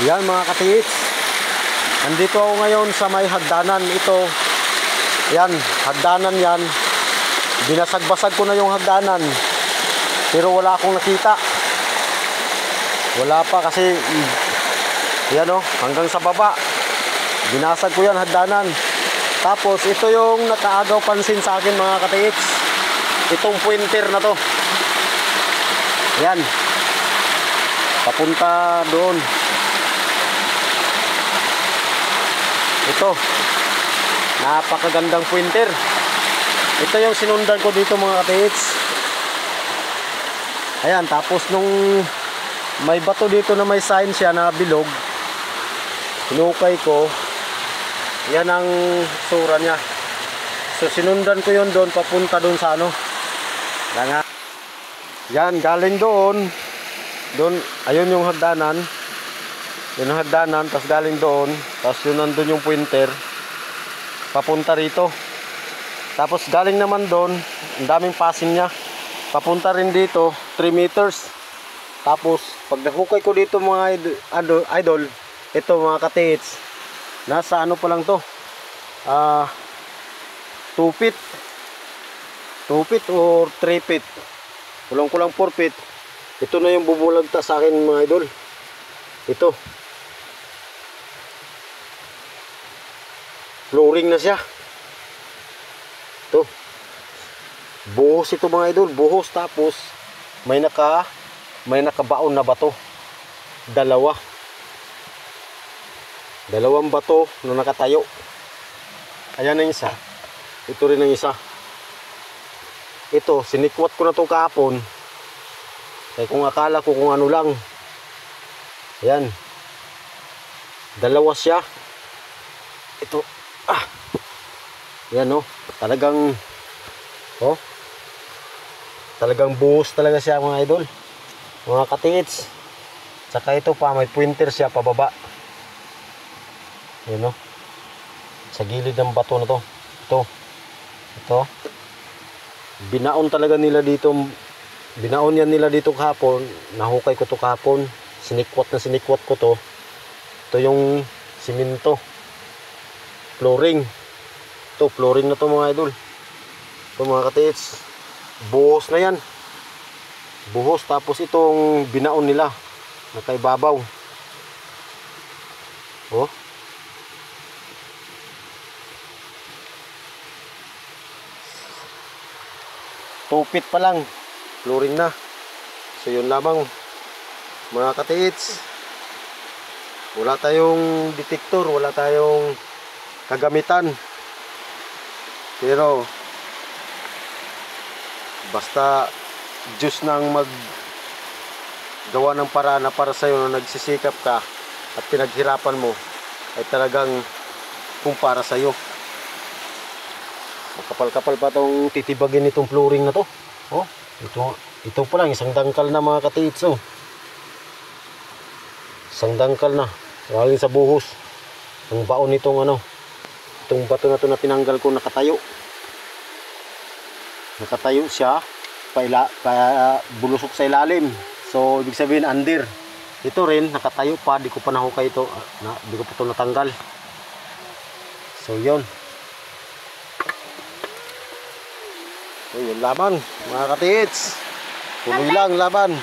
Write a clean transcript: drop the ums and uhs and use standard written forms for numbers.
Yan mga katiits. Nandito ako ngayon sa may hagdanan. Ito. Yan, hagdanan yan. Binasag-basag ko na yung hagdanan. Pero wala akong nakita. Wala pa kasi yan o, hanggang sa baba. Binasag ko yan hagdanan. Tapos ito yung nakaagaw pansin sa akin mga katiits. Itong pointer na to. Yan. Papunta doon. Ito, napakagandang pointer. Ito yung sinundan ko dito mga katiits. Ayan, tapos nung may bato dito na may sign siya na bilog, hinukay ko. Yan ang sura niya. So sinundan ko yun doon, papunta doon sa ano. Yan, galing doon. Doon, ayun yung hagdanan. Yun ang hagdanan, tapos galing doon. Tapos yun nandun yung pointer. Papunta rito. Tapos galing naman doon, ang daming passing niya. Papunta rin dito, 3 meters. Tapos, pag nahukay ko dito mga idol, ito mga katiits, nasa ano pa lang to, 2 feet. 2 feet or 3 feet. Kulang-kulang 4 feet. Ito na yung bubulagta sa akin mga idol. Ito. Flooring na siya. Ito. Buhos ito mga idol. Buhos, tapos may nakabaon na bato. Dalawang bato na nakatayo. Ayan na isa. Ito rin ang isa. Ito, sinikwat ko na ito kahapon. Kaya kung akala ko kung ano lang. Ayan. Dalawa siya. Ito. Ayan o. Talagang talagang buhos talaga siya mga idol. Mga katiits. Saka ito pa, may pointer siya pababa. Ayan o. Sa gilid ng bato na to. Ito. Binaon talaga nila dito. Binaon yan nila dito kahapon. Nahukay ko to kahapon. Sinikwat ko to. Ito yung simento. Flooring. Ito, flooring na to mga idol. Ito mga katiits. Buhos na yan. Buhos, tapos itong binaon nila. Nakaibabaw. Oh. Tupit pa lang. Flooring na. So yun lamang mga katiits. Wala tayong detector, wala tayong kagamitan. Pero basta Diyos nang maggawa ng paraan na para sa'yo na nagsisikap ka at pinaghirapan mo ay talagang kung para sa'yo. Makapal-kapal pa itong titibagin itong flooring na to. Oh, ito pa lang, isang dangkal na mga katiits. Oh. Isang dangkal na. Galing sa buhos. Ang baon nitong itong bato na to na tinanggal ko, nakatayo. Nakatayo siya. Bulusok sa ilalim. So, ibig sabihin under. Ito rin, nakatayo pa. Di ko pa nahukay ito. Di ko pa ito natanggal. So, yun. So, yun laban mga katiits. Tuloy lang laban.